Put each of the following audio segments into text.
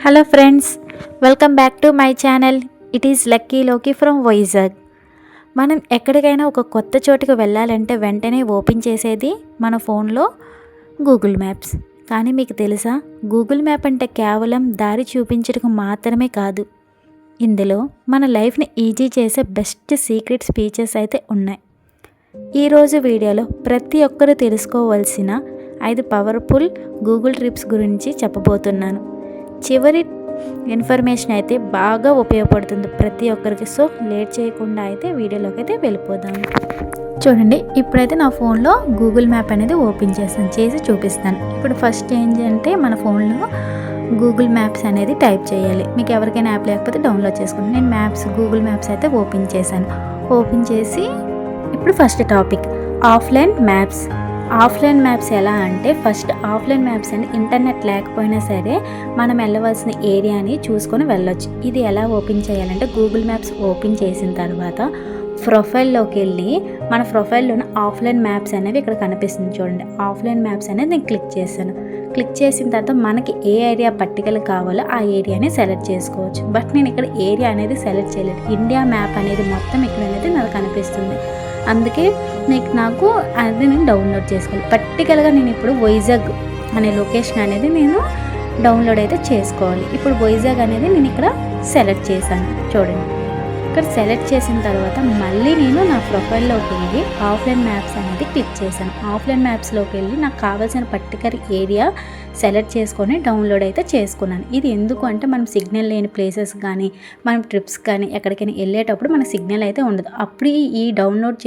Hello friends, welcome back to my channel. It is lucky లోకి from Vizag. మనం ఎక్కడికైనా ఒక కొత్త చోటుకు వెళ్ళాలంటే వెంటనే ఓపెన్ చేసేది మన ఫోన్లో గూగుల్ మ్యాప్స్. కానీ మీకు తెలుసా, గూగుల్ మ్యాప్ అంటే కేవలం దారి చూపించడం మాత్రమే కాదు. ఇందులో మన లైఫ్ని ఈజీ చేసే బెస్ట్ సీక్రెట్ ఫీచర్స్ అయితే ఉన్నాయి. ఈరోజు వీడియోలో ప్రతి ఒక్కరూ తెలుసుకోవాల్సిన 5 పవర్ఫుల్ గూగుల్ ట్రిప్స్ గురించి చెప్పబోతున్నాను. చివరి ఇన్ఫర్మేషన్ అయితే బాగా ఉపయోగపడుతుంది ప్రతి ఒక్కరికి. సో లేట్ చేయకుండా అయితే వీడియోలోకి అయితే వెళ్ళిపోదాము. చూడండి, ఇప్పుడైతే నా ఫోన్లో గూగుల్ మ్యాప్ అనేది ఓపెన్ చేసి చూపిస్తాను. ఇప్పుడు ఫస్ట్ ఏంటంటే మన ఫోన్లో గూగుల్ మ్యాప్స్ అనేది టైప్ చేయాలి. మీకు ఎవరికైనా యాప్ లేకపోతే డౌన్లోడ్ చేసుకోండి. నేను గూగుల్ మ్యాప్స్ అయితే ఓపెన్ చేశాను. ఓపెన్ చేసి ఇప్పుడు first topic offline maps. Offline maps ఎలా అంటే, ఫస్ట్ ఆఫ్లైన్ మ్యాప్స్ అంటే ఇంటర్నెట్ లేకపోయినా సరే మనం వెళ్ళవలసిన ఏరియాని చూసుకొని వెళ్ళొచ్చు. ఇది ఎలా ఓపెన్ చేయాలంటే, గూగుల్ మ్యాప్స్ ఓపెన్ చేసిన తర్వాత ప్రొఫైల్లోకి వెళ్ళి మన ప్రొఫైల్లోనే ఆఫ్లైన్ మ్యాప్స్ అనేవి ఇక్కడ కనిపిస్తుంది. చూడండి, ఆఫ్లైన్ మ్యాప్స్ అనేది నేను క్లిక్ చేశాను. క్లిక్ చేసిన తర్వాత మనకి ఏ ఏరియా పర్టికులర్ కావాలో ఆ ఏరియాని సెలెక్ట్ చేసుకోవచ్చు. బట్ నేను ఇక్కడ ఏరియా అనేది సెలెక్ట్ చేయలేదు. ఇండియా మ్యాప్ అనేది మొత్తం ఇక్కడ అనేది నాకు కనిపిస్తుంది. అందుకే నాకు అది నేను డౌన్లోడ్ చేసుకోవాలి. పర్టికులర్గా నేను ఇప్పుడు వైజాగ్ అనే లొకేషన్ అనేది నేను డౌన్లోడ్ అయితే చేసుకోవాలి. ఇప్పుడు వైజాగ్ అనేది నేను ఇక్కడ సెలెక్ట్ చేశాను. చూడండి, ఇక్కడ సెలెక్ట్ చేసిన తర్వాత మళ్ళీ నేను నా ప్రొఫైల్లోకి వెళ్ళి ఆఫ్లైన్ మ్యాప్స్ అనేది క్లిక్ చేశాను. ఆఫ్లైన్ మ్యాప్స్లోకి వెళ్ళి నాకు కావాల్సిన పర్టికులర్ ఏరియా సెలెక్ట్ చేసుకొని డౌన్లోడ్ అయితే చేసుకున్నాను. ఇది ఎందుకు అంటే, మనం సిగ్నల్ లేని ప్లేసెస్ కానీ మనం ట్రిప్స్ కానీ ఎక్కడికైనా వెళ్ళేటప్పుడు మన సిగ్నల్ అయితే ఉండదు. అప్పుడు ఈ డౌన్లోడ్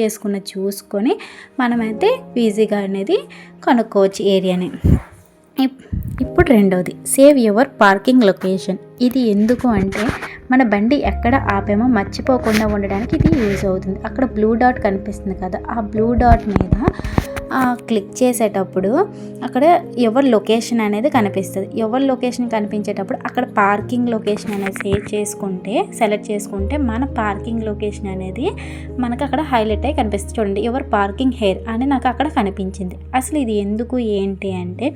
చూసుకొని మనమైతే ఈజీగా అనేది కనుక్కోవచ్చు ఏరియాని. ఇప్పుడు రెండవది సేవ్ యువర్ పార్కింగ్ లొకేషన్. ఇది ఎందుకు అంటే, మన బండి ఎక్కడ ఆపామో మర్చిపోకుండా ఉండడానికి ఇది యూజ్ అవుతుంది. అక్కడ బ్లూ డాట్ కనిపిస్తుంది కదా, ఆ బ్లూ డాట్ మీద క్లిక్ చేసేటప్పుడు అక్కడ ఎవర్ లొకేషన్ అనేది కనిపిస్తుంది. ఎవర్ లొకేషన్ కనిపించేటప్పుడు అక్కడ పార్కింగ్ లొకేషన్ అనేది సెలెక్ట్ చేసుకుంటే మన పార్కింగ్ లొకేషన్ అనేది మనకు అక్కడ హైలైట్ అయ్యి కనిపిస్తుంది. చూడండి, ఎవర్ పార్కింగ్ హెయిర్ అని నాకు అక్కడ కనిపించింది. అసలు ఇది ఎందుకు ఏంటి అంటే,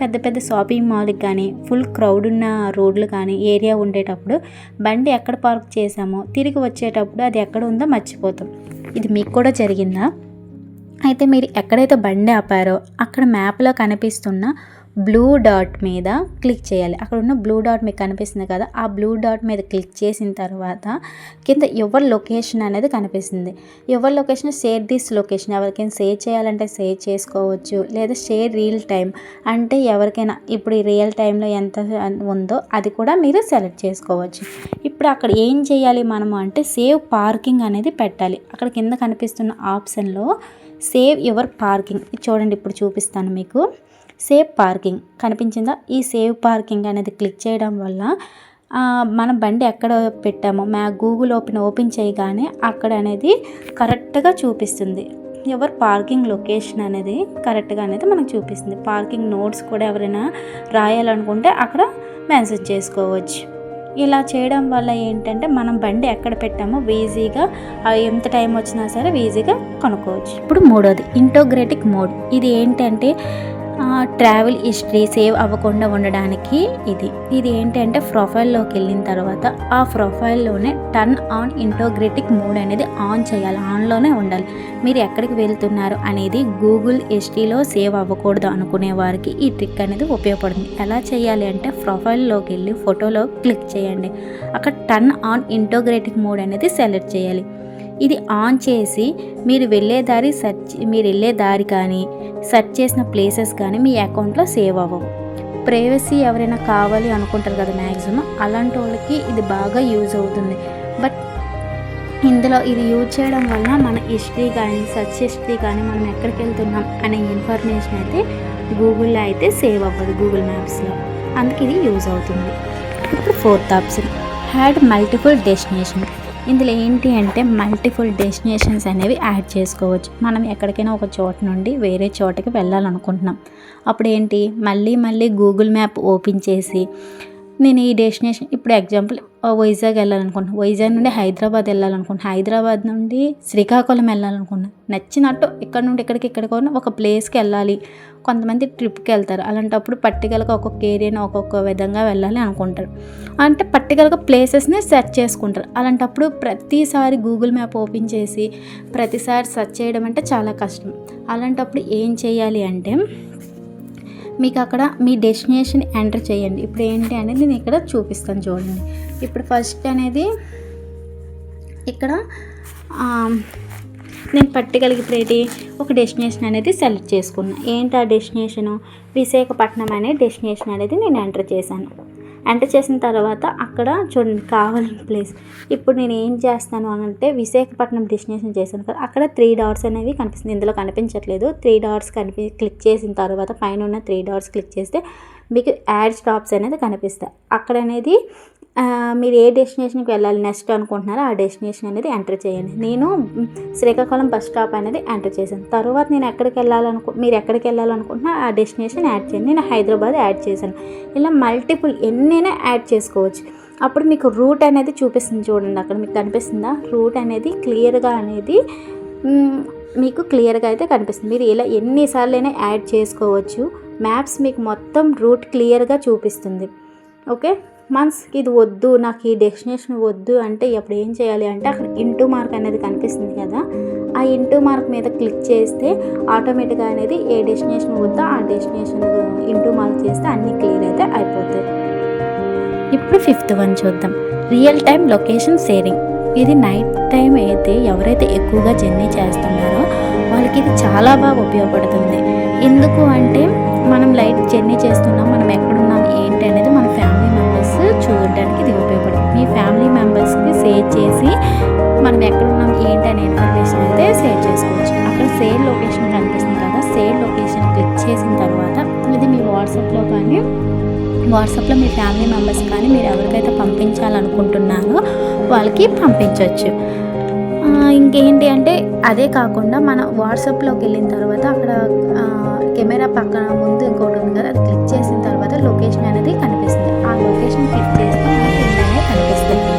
పెద్ద పెద్ద షాపింగ్ మాల్కి కానీ ఫుల్ క్రౌడ్ ఉన్న రోడ్లు కానీ ఏరియా ఉండేటప్పుడు బండి ఎక్కడ పార్క్ చేసామో తిరిగి వచ్చేటప్పుడు అది ఎక్కడ ఉందో మర్చిపోతాం. ఇది మీకు కూడా జరిగిందా? అయితే మీరు ఎక్కడైతే బండి ఆపారో అక్కడ మ్యాప్లో కనిపిస్తున్న బ్లూ డాట్ మీద క్లిక్ చేయాలి. అక్కడ ఉన్న బ్లూ డాట్ మీకు కనిపిస్తుంది కదా, ఆ బ్లూ డాట్ మీద క్లిక్ చేసిన తర్వాత కింద ఎవర్ లొకేషన్ అనేది కనిపిస్తుంది. Ever location share this location. ఎవరికైనా షేర్ చేయాలంటే షేర్ చేసుకోవచ్చు, లేదా షేర్ రియల్ టైం అంటే ఎవరికైనా ఇప్పుడు ఈ రియల్ టైంలో ఎంత ఉందో అది కూడా మీరు సెలెక్ట్ చేసుకోవచ్చు. ఇప్పుడు అక్కడ ఏం చేయాలి మనము అంటే, సేవ్ పార్కింగ్ అనేది పెట్టాలి. అక్కడ కింద కనిపిస్తున్న ఆప్షన్లో సేవ్ యువర్ పార్కింగ్ చూడండి, ఇప్పుడు చూపిస్తాను మీకు. సేవ్ పార్కింగ్ కనిపించిందా? ఈ సేవ్ పార్కింగ్ అనేది క్లిక్ చేయడం వల్ల మన బండి ఎక్కడ పెట్టామో గూగుల్ ఓపెన్ చేయగానే అక్కడ అనేది కరెక్ట్గా చూపిస్తుంది. ఎవర్ పార్కింగ్ లొకేషన్ అనేది కరెక్ట్గా అనేది మనకు చూపిస్తుంది. పార్కింగ్ నోట్స్ కూడా ఎవరైనా రాయాలనుకుంటే అక్కడ మెన్షన్ చేసుకోవచ్చు. ఇలా చేయడం వల్ల ఏంటంటే, మనం బండి ఎక్కడ పెట్టామో ఈజీగా ఎంత టైం వచ్చినా సరే ఈజీగా కనుక్కోవచ్చు. ఇప్పుడు మూడోది ఇంటోగ్రేటిక్ మోడ్. ఇది ఏంటంటే, ట్రావెల్ హిస్టరీ సేవ్ అవ్వకుండా ఉండడానికి ఇది ఏంటంటే, ప్రొఫైల్లోకి వెళ్ళిన తర్వాత ఆ ప్రొఫైల్లోనే టర్న్ ఆన్ ఇంటోగ్రేటిక్ మోడ్ అనేది ఆన్ చేయాలి. ఆన్లోనే ఉండాలి. మీరు ఎక్కడికి వెళ్తున్నారు అనేది గూగుల్ హిస్టరీలో సేవ్ అవ్వకూడదు అనుకునే వారికి ఈ ట్రిక్ అనేది ఉపయోగపడుతుంది. ఎలా చేయాలి అంటే, ప్రొఫైల్లోకి వెళ్ళి ఫోటోలో క్లిక్ చేయండి. అక్కడ టర్న్ ఆన్ ఇంటోగ్రేటిక్ మోడ్ అనేది సెలెక్ట్ చేయాలి. ఇది ఆన్ చేసి మీరు వెళ్ళే దారి కానీ సెర్చ్ చేసిన ప్లేసెస్ కానీ మీ అకౌంట్లో సేవ్ అవ్వవు. ప్రైవసీ ఎవరైనా కావాలి అనుకుంటారు కదా మ్యాక్సిమం, అలాంటి వాళ్ళకి ఇది బాగా యూజ్ అవుతుంది. బట్ ఇందులో ఇది యూజ్ చేయడం వల్ల మన హిస్టరీ కానీ సెర్చ్ హిస్టరీ కానీ మనం ఎక్కడికి వెళ్తున్నాం అనే ఇన్ఫర్మేషన్ అయితే గూగుల్లో అయితే సేవ్ అవ్వదు, గూగుల్ మ్యాప్స్లో. అందుకే ఇది యూజ్ అవుతుంది. ఇప్పుడు fourth option had multiple destination. ఇందులో ఏంటి అంటే, మల్టిపుల్ డెస్టినేషన్స్ అనేవి యాడ్ చేసుకోవచ్చు. మనం ఎక్కడికైనా ఒక చోట నుండి వేరే చోటకి వెళ్ళాలనుకుంటున్నాం. అప్పుడు ఏంటి, మళ్ళీ గూగుల్ మ్యాప్ ఓపెన్ చేసి నేను ఈ డెస్టినేషన్ ఇప్పుడు ఎగ్జాంపుల్ వైజాగ్ వెళ్ళాలనుకుంటున్నాను, వైజాగ్ నుండి హైదరాబాద్ వెళ్ళాలనుకుంటున్నాను, హైదరాబాద్ నుండి శ్రీకాకుళం వెళ్ళాలనుకున్నాను. నచ్చినట్టు ఇక్కడ నుండి ఇక్కడికి ఒక ప్లేస్కి వెళ్ళాలి. కొంతమంది ట్రిప్కి వెళ్తారు, అలాంటప్పుడు పర్టికులర్గా ఒక్కొక్క ఏరియాని ఒక్కొక్క విధంగా వెళ్ళాలి అనుకుంటారు. అంటే పర్టికులర్గా ప్లేసెస్ని సెర్చ్ చేసుకుంటారు. అలాంటప్పుడు ప్రతిసారి గూగుల్ మ్యాప్ ఓపెన్ చేసి ప్రతిసారి సెర్చ్ చేయడం అంటే చాలా కష్టం. అలాంటప్పుడు ఏం చేయాలి అంటే మీకు అక్కడ మీ డెస్టినేషన్ ఎంటర్ చేయండి. ఇప్పుడు ఏంటి అనేది నేను ఇక్కడ చూపిస్తాను చూడండి. ఇప్పుడు ఫస్ట్ అనేది ఇక్కడ నేను పర్టికులర్గా ఇప్పుడు ఏంటి ఒక డెస్టినేషన్ అనేది సెలెక్ట్ చేసుకున్నాను. ఏంటి ఆ డెస్టినేషను? విశాఖపట్నం అనే డెస్టినేషన్ అనేది నేను ఎంటర్ చేశాను. ఎంటర్ చేసిన తర్వాత అక్కడ చూడండి కావాలని ప్లేస్. ఇప్పుడు నేను ఏం చేస్తాను అని అంటే విశాఖపట్నం డెస్టినేషన్ చేశాను కదా, అక్కడ 3 డాట్స్ అనేవి కనిపిస్తుంది. ఇందులో కనిపించట్లేదు. 3 డాట్స్ క్లిక్ చేసిన తర్వాత పైన ఉన్న 3 డాట్స్ క్లిక్ చేస్తే మీకు యాడ్ స్టాప్స్ అనేది కనిపిస్తాయి. అక్కడ అనేది మీరు ఏ డెస్టినేషన్కి వెళ్ళాలి నెక్స్ట్ అనుకుంటున్నారో ఆ డెస్టినేషన్ అనేది ఎంటర్ చేయండి. నేను శ్రీకాకుళం బస్ స్టాప్ అనేది ఎంటర్ చేశాను. తర్వాత నేను మీరు ఎక్కడికి వెళ్ళాలనుకుంటున్నా ఆ డెస్టినేషన్ యాడ్ చేయండి. నేను హైదరాబాద్ యాడ్ చేశాను. ఇలా మల్టిపుల్ ఎన్నైనా యాడ్ చేసుకోవచ్చు. అప్పుడు మీకు రూట్ అనేది చూపిస్తుంది చూడండి, అక్కడ మీకు కనిపిస్తుందా రూట్ అనేది క్లియర్గా అనేది మీకు క్లియర్గా అయితే కనిపిస్తుంది. మీరు ఇలా ఎన్నిసార్లు అయినా యాడ్ చేసుకోవచ్చు. మ్యాప్స్ మీకు మొత్తం రూట్ క్లియర్గా చూపిస్తుంది. ఓకే, మనకి ఇది వద్దు, నాకు ఈ డెస్టినేషన్ వద్దు అంటే అప్పుడు ఏం చేయాలి అంటే అక్కడ ఇంటూ మార్క్ అనేది కనిపిస్తుంది కదా, ఆ ఇంటూ మార్క్ మీద క్లిక్ చేస్తే ఆటోమేటిక్గా అనేది ఏ డెస్టినేషన్ వద్దో ఆ డెస్టినేషన్ ఇంటూ మార్క్ చేస్తే అన్నీ క్లియర్ అయితే అయిపోతాయి. ఇప్పుడు 5th వన్ చూద్దాం. Real time location sharing. ఇది నైట్ టైం అయితే ఎవరైతే ఎక్కువగా జర్నీ చేస్తున్నారో వాళ్ళకి ఇది చాలా బాగా ఉపయోగపడుతుంది. ఎందుకు అంటే మనం లైట్ జర్నీ చేస్తున్నాం, మనం ఎక్కడున్నాం ఏంటి అనేది మన ఫ్యామిలీ మెంబర్స్ చూడడానికి ఇది ఉపయోగపడుతుంది. మీ ఫ్యామిలీ మెంబర్స్కి షేర్ చేసి మనం ఎక్కడున్నాం ఏంటి అనే ఇన్ఫర్మేషన్ అయితే షేర్ చేసుకోవచ్చు. అక్కడ షేర్ లొకేషన్ కనిపిస్తుంది కదా, షేర్ లొకేషన్ క్లిక్ చేసిన తర్వాత ఇది మీ వాట్సాప్లో మీ ఫ్యామిలీ మెంబర్స్ కానీ మీరు ఎవరికైతే పంపించాలనుకుంటున్నారో వాళ్ళకి పంపించవచ్చు. ఇంకేంటి అంటే అదే కాకుండా మన వాట్సాప్లోకి వెళ్ళిన తర్వాత అక్కడ కెమెరా పక్కన ముందు ఇంకోటి ఉంది కదా, అది క్లిక్ చేసిన తర్వాత లొకేషన్ అనేది కనిపిస్తుంది. ఆ లొకేషన్ క్లిక్ చేస్తే మనకి ఇంటనే కనిపిస్తుంది.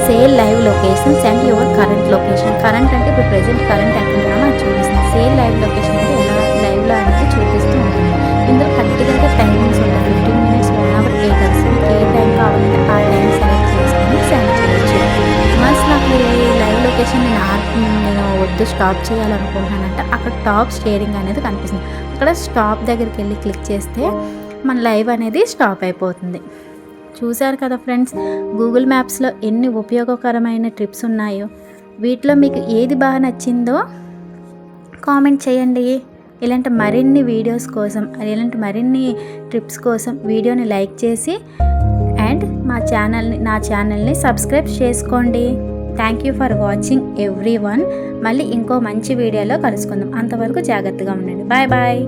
Sale live location send your current location. Current అంటే ఇప్పుడు ప్రెజెంట్ కరెంట్ ఎక్కడున్నామో అది చూపిస్తుంది. సేల్ లైవ్ లొకేషన్ అంటే ఎలా లైవ్లో అనేది చూపిస్తూ ఉంటుంది. ఇందులో పర్టికులర్గా టైమింగ్స్ ఉంటాయి. 15 minutes, 1 hour, 8 hours. ఏ టైం కావాలంటే ఆ టైం సెలెక్ట్ చేసుకొని సెండ్ చేయొచ్చు. మళ్ళీ నాకు ఈ లైవ్ లొకేషన్ నేను వద్దు స్టాప్ చేయాలనుకుంటున్నానంటే అక్కడ టాప్ షేరింగ్ అనేది కనిపిస్తుంది. అక్కడ స్టాప్ దగ్గరికి వెళ్ళి క్లిక్ చేస్తే మన లైవ్ అనేది స్టాప్ అయిపోతుంది. చూశారు కదా ఫ్రెండ్స్, గూగుల్ మ్యాప్స్లో ఎన్ని ఉపయోగకరమైన ట్రిప్స్ ఉన్నాయో. వీటిలో మీకు ఏది బాగా నచ్చిందో కామెంట్ చేయండి. ఇలాంటి మరిన్ని వీడియోస్ కోసం, ఇలాంటి మరిన్ని ట్రిప్స్ కోసం వీడియోని లైక్ చేసి అండ్ నా ఛానల్ని సబ్స్క్రైబ్ చేసుకోండి. Thank you for watching everyone. మళ్ళీ ఇంకో మంచి వీడియోలో కలుసుకుందాం. అంతవరకు జాగ్రత్తగా ఉండండి. Bye bye.